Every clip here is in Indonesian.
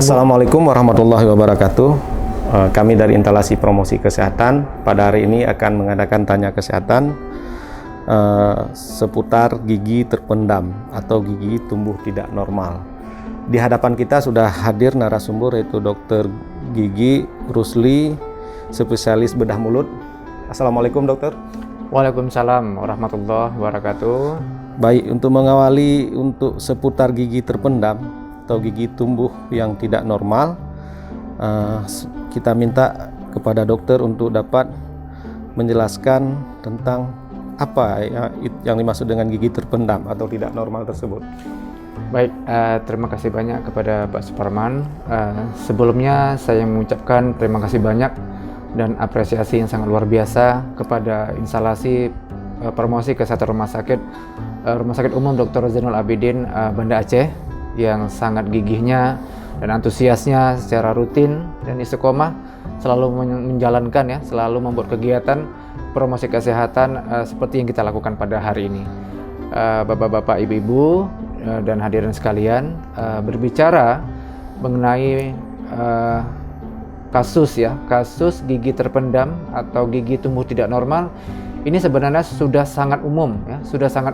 Assalamualaikum warahmatullahi wabarakatuh. Kami dari Instalasi Promosi Kesehatan pada hari ini akan mengadakan tanya kesehatan seputar gigi terpendam atau gigi tumbuh tidak normal. Di hadapan kita sudah hadir narasumber yaitu Dr. Gigi Rusli, spesialis bedah mulut. Assalamualaikum dokter. Waalaikumsalam warahmatullahi wabarakatuh. Baik, untuk mengawali untuk seputar gigi terpendam atau gigi tumbuh yang tidak normal, kita minta kepada dokter untuk dapat menjelaskan tentang apa yang dimaksud dengan gigi terpendam atau tidak normal tersebut. Baik, terima kasih banyak kepada Pak Suparman. Sebelumnya saya mengucapkan terima kasih banyak dan apresiasi yang sangat luar biasa kepada instalasi promosi kesehatan Rumah Sakit Umum Dr. Zainul Abidin Banda Aceh yang sangat gigihnya dan antusiasnya secara rutin dan istiqomah selalu menjalankan selalu membuat kegiatan promosi kesehatan seperti yang kita lakukan pada hari ini. Bapak-bapak, ibu-ibu dan hadirin sekalian, berbicara mengenai kasus gigi terpendam atau gigi tumbuh tidak normal, ini sebenarnya sudah sangat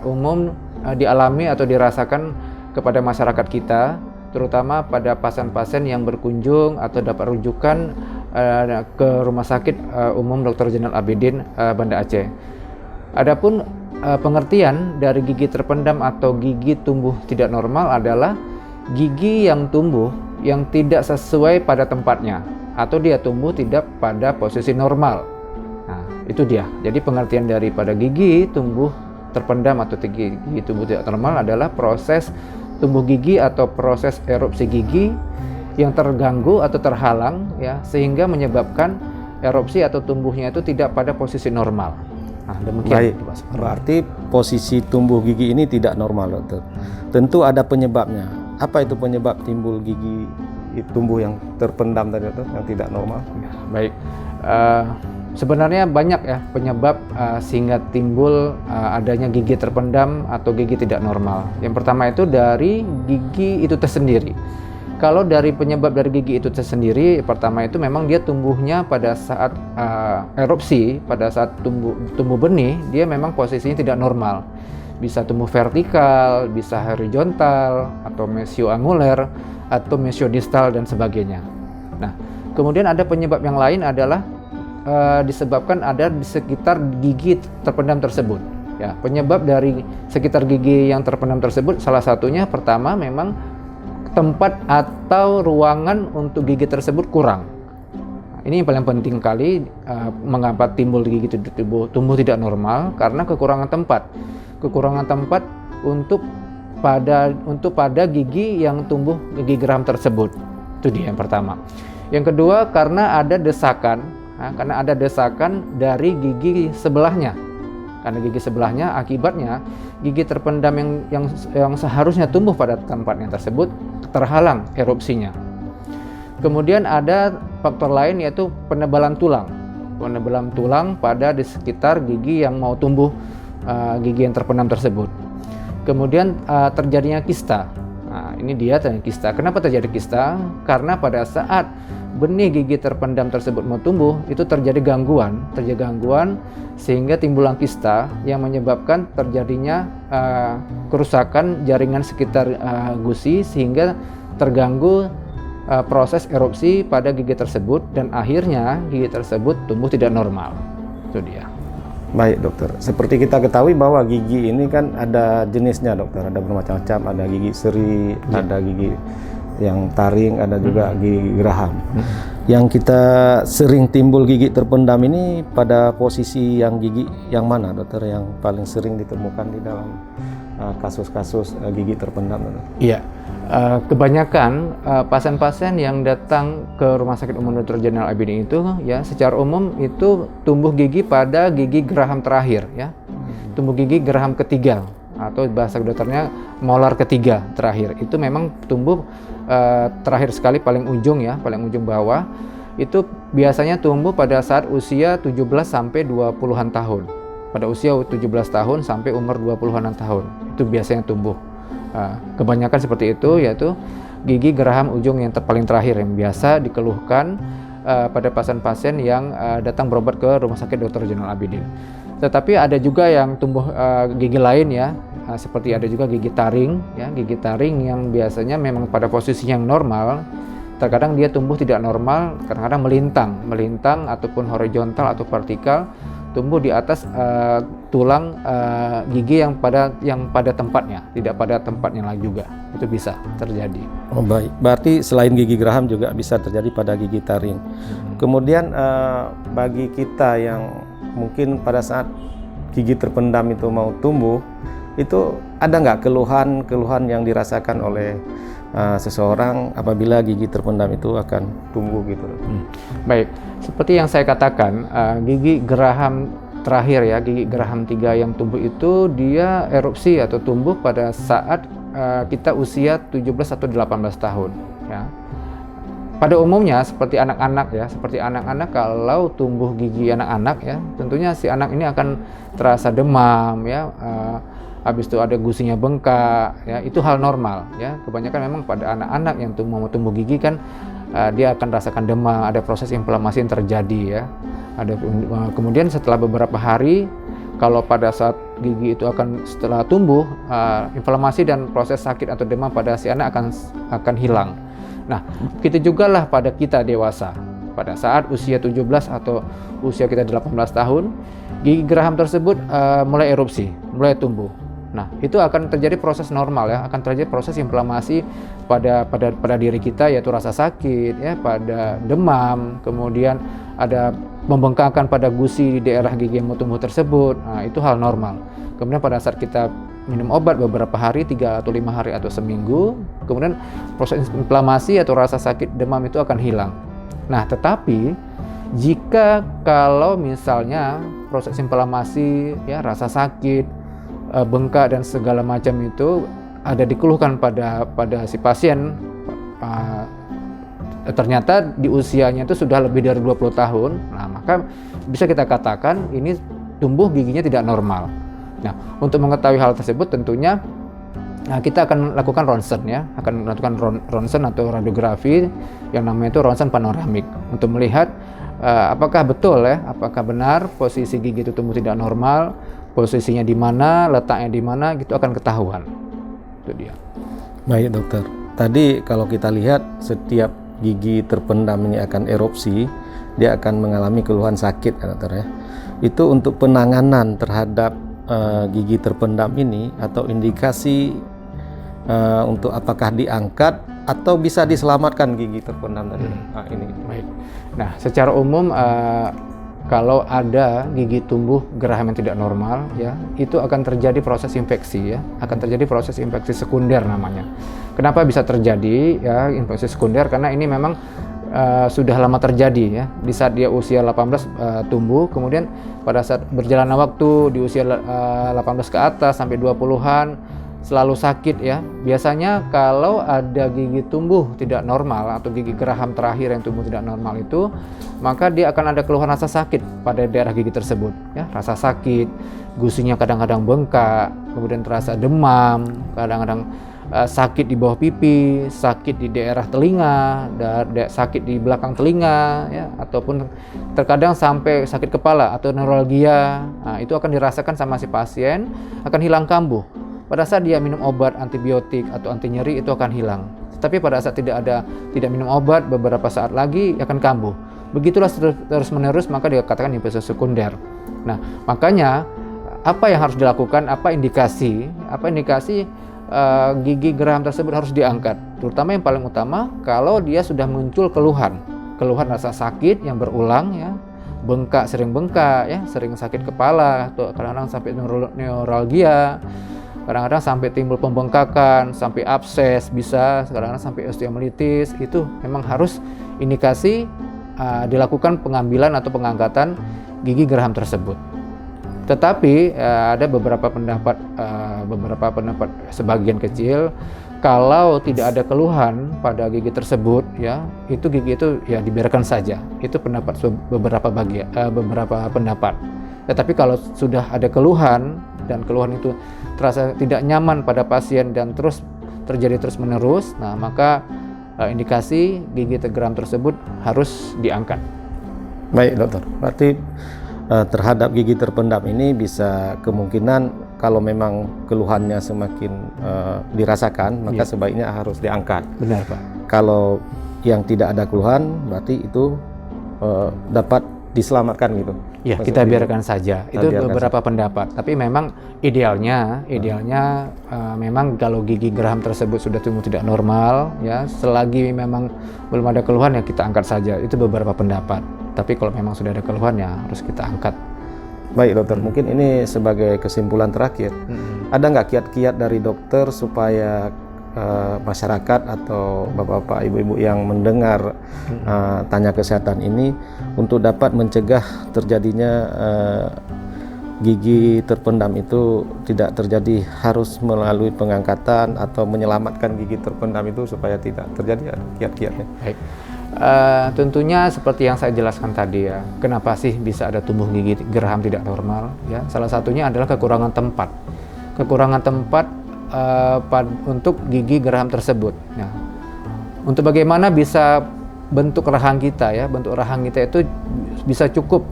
umum dialami atau dirasakan kepada masyarakat kita, terutama pada pasien-pasien yang berkunjung atau dapat rujukan ke Rumah Sakit Umum Dr. Zainul Abidin Banda Aceh. Adapun pengertian dari gigi terpendam atau gigi tumbuh tidak normal adalah gigi yang tumbuh yang tidak sesuai pada tempatnya atau dia tumbuh tidak pada posisi normal. Nah, itu dia. Jadi pengertian daripada gigi tumbuh terpendam atau gigi tumbuh tidak normal adalah proses tumbuh gigi atau proses erupsi gigi yang terganggu atau terhalang sehingga menyebabkan erupsi atau tumbuhnya itu tidak pada posisi normal. Nah, demikian. Baik, berarti posisi tumbuh gigi ini tidak normal, dokter. Tentu ada penyebabnya. Apa itu penyebab timbul gigi tumbuh yang terpendam tadi, dokter, yang tidak normal? Baik. Sebenarnya banyak penyebab sehingga timbul adanya gigi terpendam atau gigi tidak normal. Yang pertama itu dari gigi itu tersendiri. Kalau dari penyebab dari gigi itu tersendiri, pertama itu memang dia tumbuhnya pada saat erupsi, pada saat tumbuh benih, dia memang posisinya tidak normal. Bisa tumbuh vertikal, bisa horizontal, atau mesioangular, atau mesiodistal dan sebagainya. Nah, kemudian ada penyebab yang lain adalah disebabkan ada di sekitar gigi terpendam tersebut. Penyebab dari sekitar gigi yang terpendam tersebut salah satunya pertama memang tempat atau ruangan untuk gigi tersebut kurang. Ini yang paling penting kali mengapa timbul gigi tumbuh tidak normal, karena kekurangan tempat untuk pada gigi yang tumbuh gigi geram tersebut. Itu dia yang pertama. Yang kedua, karena ada desakan dari gigi sebelahnya. Karena gigi sebelahnya, akibatnya gigi terpendam yang seharusnya tumbuh pada tempatnya tersebut terhalang erupsinya. Kemudian ada faktor lain yaitu penebalan tulang pada di sekitar gigi yang mau tumbuh gigi yang terpendam tersebut. Kemudian terjadinya kista. Nah, ini dia terjadi kista. Kenapa terjadi kista? Karena pada saat benih gigi terpendam tersebut mau tumbuh, itu terjadi gangguan sehingga timbulan kista yang menyebabkan terjadinya kerusakan jaringan sekitar gusi sehingga terganggu proses erupsi pada gigi tersebut dan akhirnya gigi tersebut tumbuh tidak normal. Itu dia. Baik dokter, seperti kita ketahui bahwa gigi ini kan ada jenisnya dokter, ada bermacam-macam, ada gigi seri, ada gigi yang taring, ada juga gigi geraham. Yang kita sering timbul gigi terpendam ini pada posisi yang gigi yang mana dokter, yang paling sering ditemukan di dalam kasus-kasus gigi terpendam? Iya, kebanyakan pasien-pasien yang datang ke Rumah Sakit Umum Dr. Zainul Abidin itu secara umum itu tumbuh gigi pada gigi geraham terakhir, tumbuh gigi geraham ketiga atau bahasa dokternya molar ketiga terakhir. Itu memang tumbuh terakhir sekali, paling ujung bawah. Itu biasanya tumbuh pada saat usia 17 sampai 20-an tahun. Pada usia 17 tahun sampai umur 20-an tahun. Itu biasanya tumbuh. Kebanyakan seperti itu, yaitu gigi geraham ujung yang paling terakhir yang biasa dikeluhkan pada pasien-pasien yang datang berobat ke Rumah Sakit Dr. Zainal Abidin. Tetapi ada juga yang tumbuh gigi lain ya, seperti ada juga gigi taring ya, gigi taring yang biasanya memang pada posisi yang normal, terkadang dia tumbuh tidak normal, kadang-kadang melintang ataupun horizontal atau vertikal, tumbuh di atas tulang gigi yang pada tempatnya, tidak pada tempatnya lagi juga. Itu bisa terjadi. Oh baik, berarti selain gigi geraham juga bisa terjadi pada gigi taring. Kemudian bagi kita yang mungkin pada saat gigi terpendam itu mau tumbuh, itu ada nggak keluhan yang dirasakan oleh seseorang apabila gigi terpendam itu akan tumbuh gitu? Baik, seperti yang saya katakan, gigi geraham terakhir ya, gigi geraham 3 yang tumbuh itu dia erupsi atau tumbuh pada saat kita usia 17 atau 18 tahun ya. Pada umumnya seperti anak-anak kalau tumbuh gigi anak-anak ya, tentunya si anak ini akan terasa demam ya, habis itu ada gusinya bengkak ya, itu hal normal ya. Kebanyakan memang pada anak-anak yang mau tumbuh gigi kan dia akan rasakan demam, ada proses inflamasi yang terjadi ya. Kemudian setelah beberapa hari, kalau pada saat gigi itu setelah tumbuh, inflamasi dan proses sakit atau demam pada si anak akan hilang. Nah, begitu juga lah pada kita dewasa. Pada saat usia 17 atau usia kita 18 tahun, gigi geraham tersebut mulai erupsi, mulai tumbuh. Nah, itu akan terjadi proses normal ya, akan terjadi proses inflamasi pada diri kita, yaitu rasa sakit ya, pada demam, kemudian ada pembengkakan pada gusi di daerah gigi yang mau tumbuh tersebut. Nah, itu hal normal. Kemudian pada saat kita minum obat beberapa hari, 3 atau 5 hari atau seminggu, kemudian proses inflamasi atau rasa sakit demam itu akan hilang. Nah, tetapi jika kalau misalnya proses inflamasi ya, rasa sakit, bengkak dan segala macam itu ada dikeluhkan pada si pasien, ternyata di usianya itu sudah lebih dari 20 tahun, nah maka bisa kita katakan ini tumbuh giginya tidak normal. Nah, untuk mengetahui hal tersebut tentunya kita akan lakukan ronsen ya, akan melakukan ronsen atau radiografi yang namanya itu ronsen panoramik untuk melihat apakah betul ya, apakah benar posisi gigi itu tumbuh tidak normal, posisinya di mana, letaknya di mana, gitu akan ketahuan. Itu dia. Baik dokter, tadi kalau kita lihat setiap gigi terpendam ini akan erupsi, dia akan mengalami keluhan sakit ya dokter ya. Itu untuk penanganan terhadap gigi terpendam ini atau indikasi untuk apakah diangkat atau bisa diselamatkan gigi terpendam tadi. Nah, ini. Baik. Nah, secara umum kalau ada gigi tumbuh geraham yang tidak normal ya, itu akan terjadi proses infeksi ya, akan terjadi proses infeksi sekunder namanya. Kenapa bisa terjadi ya infeksi sekunder? Karena ini memang sudah lama terjadi ya, di saat dia usia 18 tumbuh, kemudian pada saat berjalannya waktu di usia 18 ke atas sampai 20-an selalu sakit ya. Biasanya kalau ada gigi tumbuh tidak normal atau gigi geraham terakhir yang tumbuh tidak normal itu, maka dia akan ada keluhan rasa sakit pada daerah gigi tersebut ya, rasa sakit, gusinya kadang-kadang bengkak, kemudian terasa demam, kadang-kadang sakit di bawah pipi, sakit di daerah telinga, sakit di belakang telinga ya, ataupun terkadang sampai sakit kepala atau neuralgia. Nah, itu akan dirasakan sama si pasien, akan hilang kambuh. Pada saat dia minum obat antibiotik atau anti nyeri itu akan hilang. Tapi pada saat tidak minum obat, beberapa saat lagi akan kambuh. Begitulah terus menerus, maka dikatakan infeksi sekunder. Nah, makanya apa yang harus dilakukan? Apa indikasi gigi geraham tersebut harus diangkat? Terutama yang paling utama kalau dia sudah muncul keluhan rasa sakit yang berulang ya, sering bengkak ya, sering sakit kepala atau kadang-kadang sampai neuralgia, kadang-kadang sampai timbul pembengkakan, sampai abses, bisa kadang-kadang sampai osteomelitis. Itu memang harus indikasi dilakukan pengambilan atau pengangkatan gigi geraham tersebut. Tetapi ada beberapa pendapat sebagian kecil, kalau tidak ada keluhan pada gigi tersebut ya, itu gigi itu ya dibiarkan saja. Itu pendapat beberapa pendapat. Tetapi kalau sudah ada keluhan dan keluhan itu terasa tidak nyaman pada pasien dan terus terjadi terus-menerus, nah maka indikasi gigi tergeram tersebut harus diangkat. Baik dokter, berarti terhadap gigi terpendam ini bisa kemungkinan kalau memang keluhannya semakin dirasakan, maka sebaiknya harus diangkat. Benar Pak. Kalau yang tidak ada keluhan, berarti itu dapat diselamatkan gitu. Ya, kita biarkan saja. Itu beberapa pendapat. Tapi memang idealnya memang kalau gigi geraham tersebut sudah tumbuh tidak normal, ya, selagi memang belum ada keluhan ya kita angkat saja. Itu beberapa pendapat. Tapi kalau memang sudah ada keluhan ya harus kita angkat. Baik dokter, mungkin ini sebagai kesimpulan terakhir. Ada nggak kiat-kiat dari dokter supaya masyarakat atau bapak-bapak, ibu-ibu yang mendengar tanya kesehatan ini untuk dapat mencegah terjadinya gigi terpendam itu tidak terjadi, harus melalui pengangkatan atau menyelamatkan gigi terpendam itu supaya tidak terjadi, kiat-kiatnya? Baik. Tentunya seperti yang saya jelaskan tadi ya, kenapa sih bisa ada tumbuh gigi geraham tidak normal? Ya, salah satunya adalah kekurangan tempat. Kekurangan tempat untuk gigi geraham tersebut. Nah, untuk bagaimana bisa bentuk rahang kita ya, bentuk rahang kita itu bisa cukup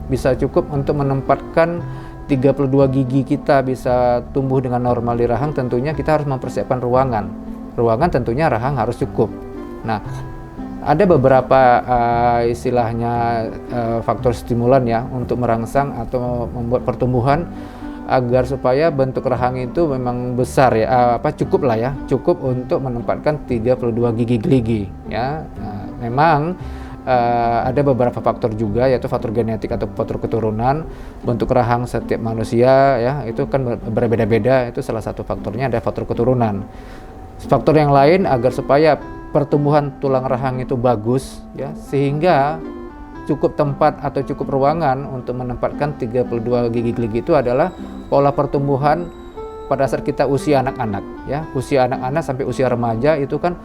untuk menempatkan 32 gigi kita bisa tumbuh dengan normal di rahang. Tentunya kita harus mempersiapkan ruangan. Ruangan tentunya rahang harus cukup. Nah, ada beberapa istilahnya faktor stimulan ya untuk merangsang atau membuat pertumbuhan agar supaya bentuk rahang itu memang besar ya, cukup lah ya, cukup untuk menempatkan 32 gigi geligi ya. Nah, memang ada beberapa faktor juga, yaitu faktor genetik atau faktor keturunan. Bentuk rahang setiap manusia ya itu kan berbeda-beda, itu salah satu faktornya ada faktor keturunan. Faktor yang lain agar supaya pertumbuhan tulang rahang itu bagus ya, sehingga cukup tempat atau cukup ruangan untuk menempatkan 32 gigi geligi itu adalah pola pertumbuhan pada saat kita usia anak-anak ya. Usia anak-anak sampai usia remaja itu kan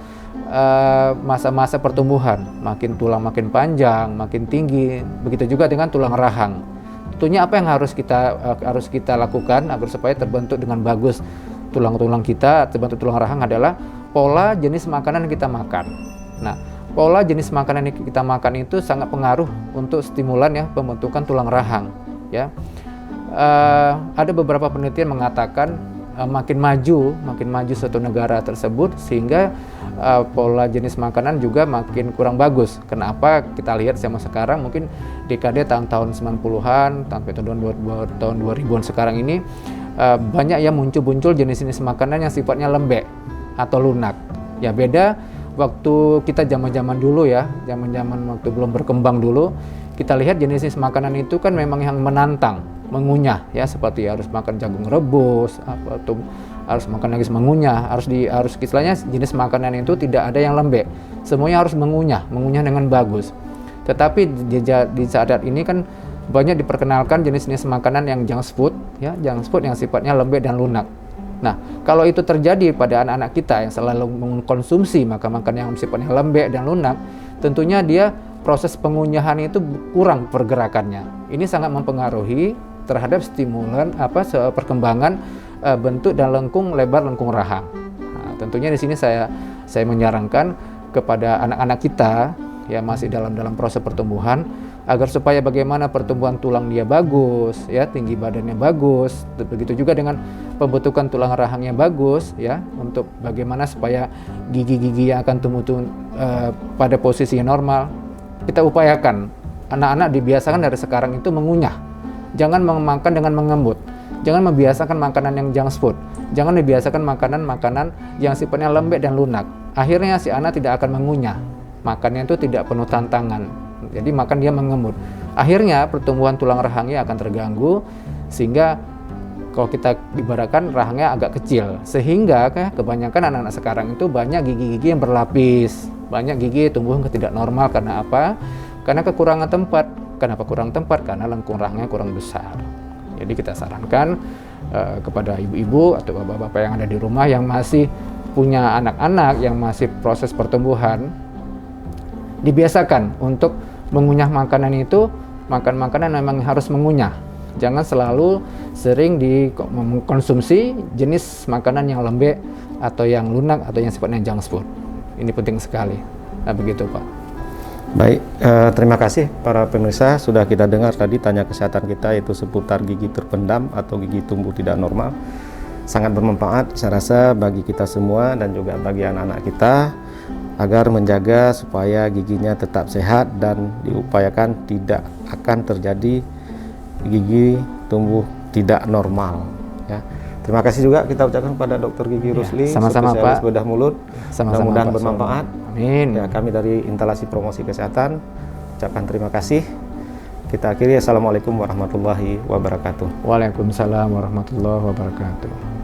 masa-masa pertumbuhan, makin tulang makin panjang, makin tinggi. Begitu juga dengan tulang rahang. Tentunya apa yang harus kita lakukan agar supaya terbentuk dengan bagus tulang-tulang kita, terbentuk tulang rahang adalah pola jenis makanan yang kita makan. Nah, pola jenis makanan yang kita makan itu sangat pengaruh untuk stimulan ya pembentukan tulang rahang ya. Ada beberapa penelitian mengatakan makin maju suatu negara tersebut sehingga pola jenis makanan juga makin kurang bagus. Kenapa? Kita lihat sama sekarang mungkin dekade tahun 90-an sampai tahun 2000-an sekarang ini banyak yang muncul jenis-jenis makanan yang sifatnya lembek atau lunak. Ya beda waktu kita zaman-zaman dulu ya, zaman-zaman waktu belum berkembang dulu, kita lihat jenis-jenis makanan itu kan memang yang menantang, mengunyah ya, seperti harus makan jagung rebus, atau harus makan lagi mengunyah, harus istilahnya jenis makanan itu tidak ada yang lembek, semuanya harus mengunyah dengan bagus. Tetapi di saat ini kan banyak diperkenalkan jenis-jenis makanan yang junk food ya, junk food yang sifatnya lembek dan lunak. Nah, kalau itu terjadi pada anak-anak kita yang selalu mengkonsumsi makan yang sifatnya lembek dan lunak, tentunya dia proses pengunyahan itu kurang pergerakannya. Ini sangat mempengaruhi terhadap stimulan perkembangan bentuk dan lebar lengkung rahang. Nah, tentunya di sini saya menyarankan kepada anak-anak kita yang masih dalam proses pertumbuhan agar supaya bagaimana pertumbuhan tulang dia bagus ya, tinggi badannya bagus, begitu juga dengan pembentukan tulang rahangnya bagus ya, untuk bagaimana supaya gigi-gigi yang akan tumbuh pada posisi yang normal. Kita upayakan anak-anak dibiasakan dari sekarang itu mengunyah, jangan makan dengan mengemut, jangan membiasakan makanan yang junk food, jangan dibiasakan makanan-makanan yang sifatnya lembek dan lunak. Akhirnya si anak tidak akan mengunyah, makannya itu tidak penuh tantangan, jadi makan dia mengemut. Akhirnya pertumbuhan tulang rahangnya akan terganggu, sehingga kalau kita ibaratkan rahangnya agak kecil, sehingga kebanyakan anak-anak sekarang itu banyak gigi-gigi yang berlapis, banyak gigi tumbuh tidak normal. Karena apa? Karena kekurangan tempat. Kenapa kurang tempat? Karena lengkung rahangnya kurang besar. Jadi kita sarankan kepada ibu-ibu atau bapak-bapak yang ada di rumah yang masih punya anak-anak yang masih proses pertumbuhan, dibiasakan untuk mengunyah makanan itu, makan makanan memang harus mengunyah. Jangan selalu sering mengkonsumsi jenis makanan yang lembek atau yang lunak atau yang sifatnya junk food. Ini penting sekali. Nah, begitu Pak. Baik, terima kasih para pemirsa. Sudah kita dengar tadi tanya kesehatan kita yaitu seputar gigi terpendam atau gigi tumbuh tidak normal. Sangat bermanfaat saya rasa bagi kita semua dan juga bagi anak-anak kita agar menjaga supaya giginya tetap sehat dan diupayakan tidak akan terjadi gigi tumbuh tidak normal ya. Terima kasih juga kita ucapkan kepada Dr. Gigi Rusli, sama-sama spesialis Pak. bedah mulut. Sama-sama Mudah-mudahan Pak. bermanfaat. Amin. Ya, kami dari Instalasi Promosi Kesehatan ucapkan terima kasih. Kita akhiri, assalamualaikum warahmatullahi wabarakatuh. Waalaikumsalam warahmatullahi wabarakatuh.